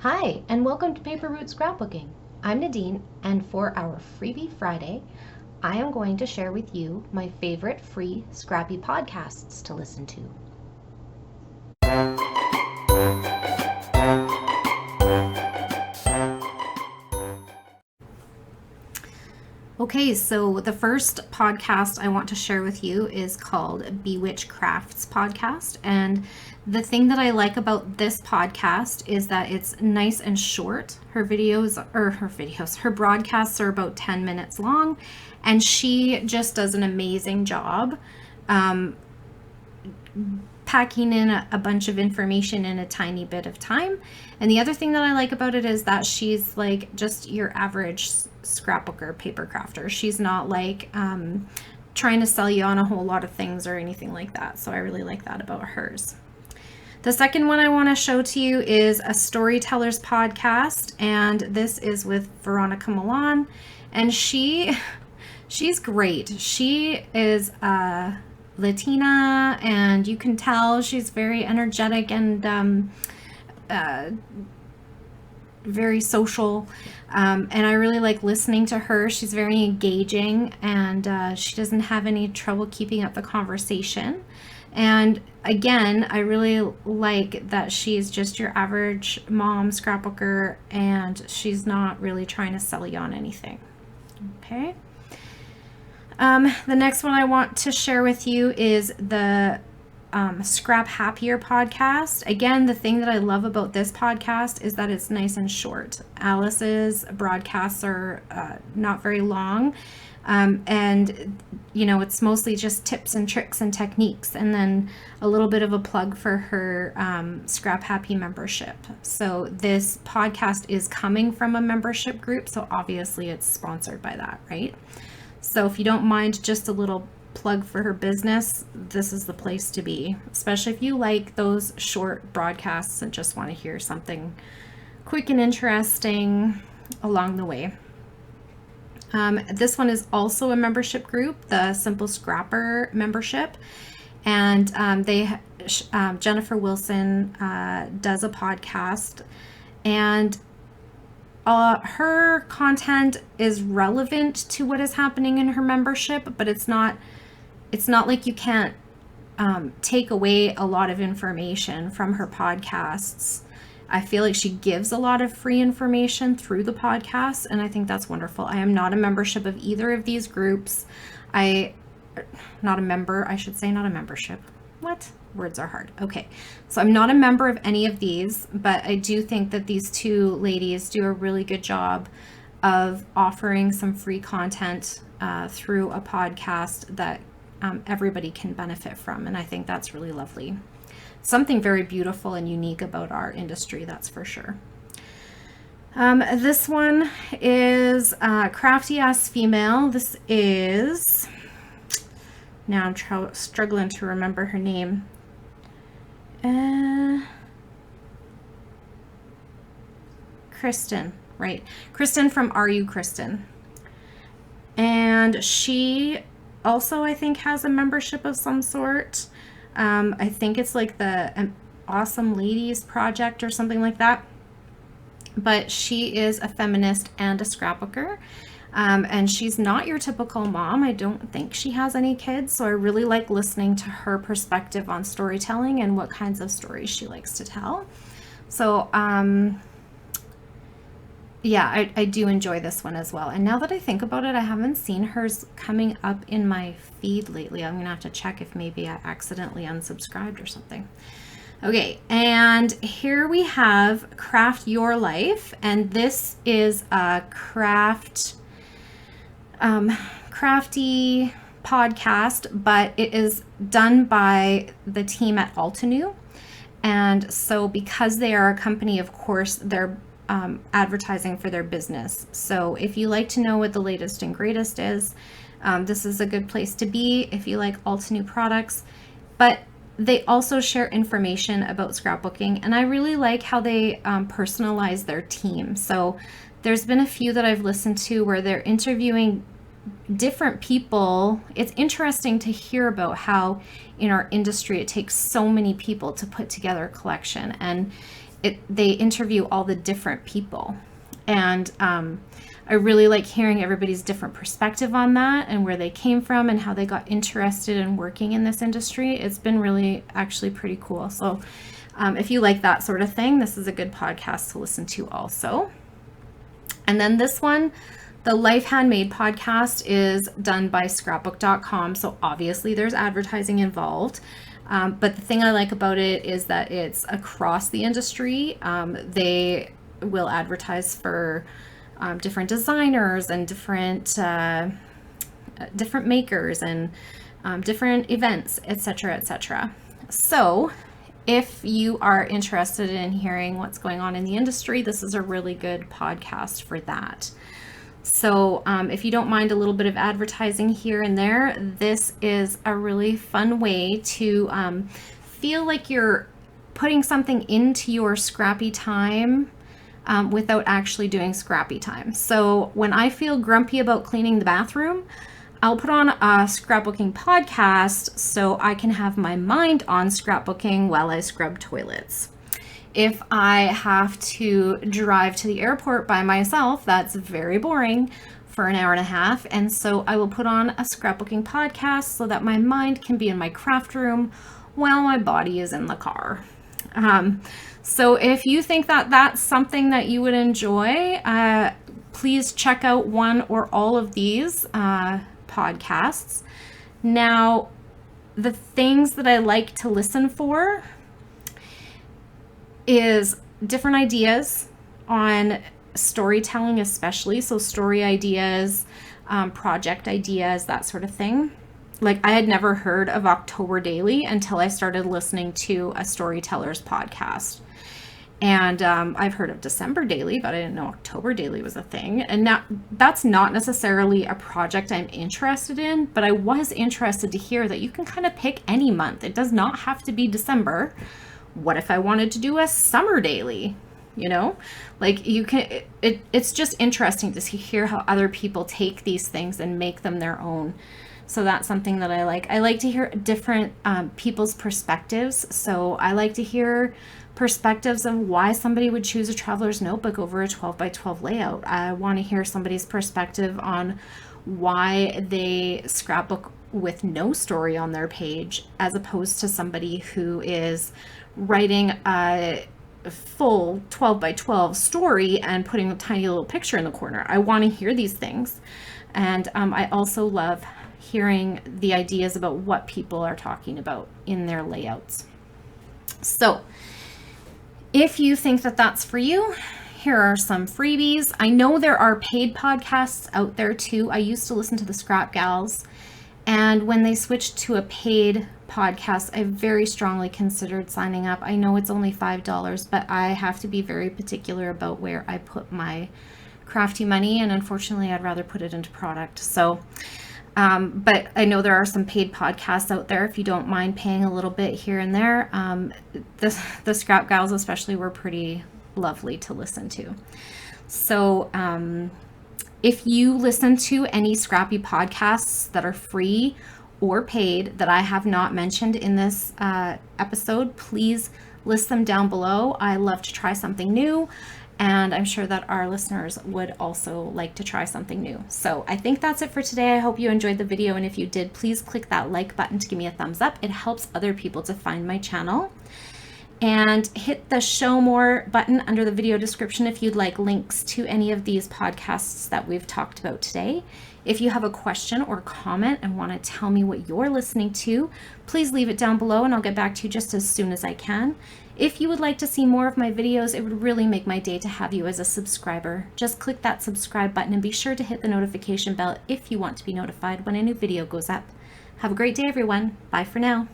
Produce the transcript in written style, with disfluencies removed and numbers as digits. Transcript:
Hi, and welcome to Paper Route Scrapbooking. I'm Nadine, and for our Freebie Friday, I am going to share with you my favorite free scrappy podcasts to listen to. Okay, so the first podcast I want to share with you is called Bewitch Crafts podcast. And the thing that I like about this podcast is that it's nice and short. Her broadcasts are about 10 minutes long, and she just does an amazing job packing in a bunch of information in a tiny bit of time. And the other thing that I like about it is that she's like just your average scrapbooker, paper crafter. She's not like trying to sell you on a whole lot of things or anything like that. So I really like that about hers. The second one I want to show to you is a Storytellers podcast, and this is with Veronica Milan, and she's great. She is Latina, and you can tell she's very energetic and very social, and I really like listening to her. She's very engaging, and she doesn't have any trouble keeping up the conversation. And again, I really like that she's just your average mom scrapbooker, and she's not really trying to sell you on anything. Okay. The next one I want to share with you is the Scrap Happier podcast. Again, the thing that I love about this podcast is that it's nice and short. Alice's broadcasts are not very long, and it's mostly just tips and tricks and techniques, and then a little bit of a plug for her Scrap Happy membership. So this podcast is coming from a membership group, so obviously it's sponsored by that, right? So if you don't mind just a little plug for her business, this is the place to be, especially if you like those short broadcasts and just want to hear something quick and interesting along the way. This one is also a membership group, the Simple Scrapper membership, and Jennifer Wilson does a podcast, and her content is relevant to what is happening in her membership, but it's not like you can't take away a lot of information from her podcasts. I feel like she gives a lot of free information through the podcast, and I think that's wonderful. I am not a membership of either of these groups. Not a membership. What? Words are hard. Okay, so I'm not a member of any of these, but I do think that these two ladies do a really good job of offering some free content through a podcast that everybody can benefit from, and I think that's really lovely. Something very beautiful and unique about our industry, that's for sure. This one is Crafty Ass Female. This is, now I'm struggling to remember her name. Kristin, right? Kristin from You Kristin. And she also, I think, has a membership of some sort. I think it's like the Awesome Ladies Project or something like that. But she is a feminist and a scrapbooker. And she's not your typical mom. I don't think she has any kids. So I really like listening to her perspective on storytelling and what kinds of stories she likes to tell. So, yeah, I do enjoy this one as well. And now that I think about it, I haven't seen hers coming up in my feed lately. I'm going to have to check if maybe I accidentally unsubscribed or something. Okay, and here we have Craft Your Life. And this is a crafty podcast, but it is done by the team at Altenew. And so because they are a company, of course, they're advertising for their business. So if you like to know what the latest and greatest is, this is a good place to be if you like Altenew products. But they also share information about scrapbooking, and I really like how they personalize their team. So there's been a few that I've listened to where they're interviewing different people. It's interesting to hear about how in our industry it takes so many people to put together a collection, and they interview all the different people. And I really like hearing everybody's different perspective on that and where they came from and how they got interested in working in this industry. It's been really actually pretty cool. So if you like that sort of thing, this is a good podcast to listen to also. And then this one, the Life Handmade podcast, is done by scrapbook.com. So obviously there's advertising involved. But the thing I like about it is that it's across the industry. They will advertise for different designers and different makers and different events, etc., etc. So if you are interested in hearing what's going on in the industry, this is a really good podcast for that. So if you don't mind a little bit of advertising here and there, this is a really fun way to feel like you're putting something into your scrappy time without actually doing scrappy time. So when I feel grumpy about cleaning the bathroom, I'll put on a scrapbooking podcast so I can have my mind on scrapbooking while I scrub toilets. If I have to drive to the airport by myself, that's very boring for an hour and a half. And so I will put on a scrapbooking podcast so that my mind can be in my craft room while my body is in the car. So if you think that that's something that you would enjoy, please check out one or all of these podcasts. Now, the things that I like to listen for is different ideas on storytelling, especially. So story ideas, project ideas, that sort of thing. Like, I had never heard of October Daily until I started listening to a Storytellers podcast. And I've heard of December Daily, but I didn't know October Daily was a thing. And now that's not necessarily a project I'm interested in, but I was interested to hear that you can kind of pick any month. It does not have to be December. What if I wanted to do a summer daily? You know, like you can, it's just interesting to hear how other people take these things and make them their own. So that's something that I like. I like to hear different people's perspectives. So I like to hear perspectives of why somebody would choose a traveler's notebook over a 12 by 12 layout. I want to hear somebody's perspective on why they scrapbook with no story on their page, as opposed to somebody who is writing a full 12 by 12 story and putting a tiny little picture in the corner. I want to hear these things. And I also love hearing the ideas about what people are talking about in their layouts. So if you think that that's for you, here are some freebies. I know there are paid podcasts out there too. I used to listen to the Scrap Gals, and when they switched to a paid podcast, I very strongly considered signing up. I know it's only $5, but I have to be very particular about where I put my crafty money, and unfortunately I'd rather put it into product. So but I know there are some paid podcasts out there if you don't mind paying a little bit here and there. The Scrap Gals especially were pretty lovely to listen to. So if you listen to any scrappy podcasts that are free or paid that I have not mentioned in this episode, please list them down below. I love to try something new, and I'm sure that our listeners would also like to try something new. So I think that's it for today. I hope you enjoyed the video, and if you did, please click that like button to give me a thumbs up. It helps other people to find my channel. And hit the show more button under the video description if you'd like links to any of these podcasts that we've talked about today. If you have a question or comment and want to tell me what you're listening to, please leave it down below and I'll get back to you just as soon as I can. If you would like to see more of my videos, it would really make my day to have you as a subscriber. Just click that subscribe button and be sure to hit the notification bell if you want to be notified when a new video goes up. Have a great day, everyone. Bye for now.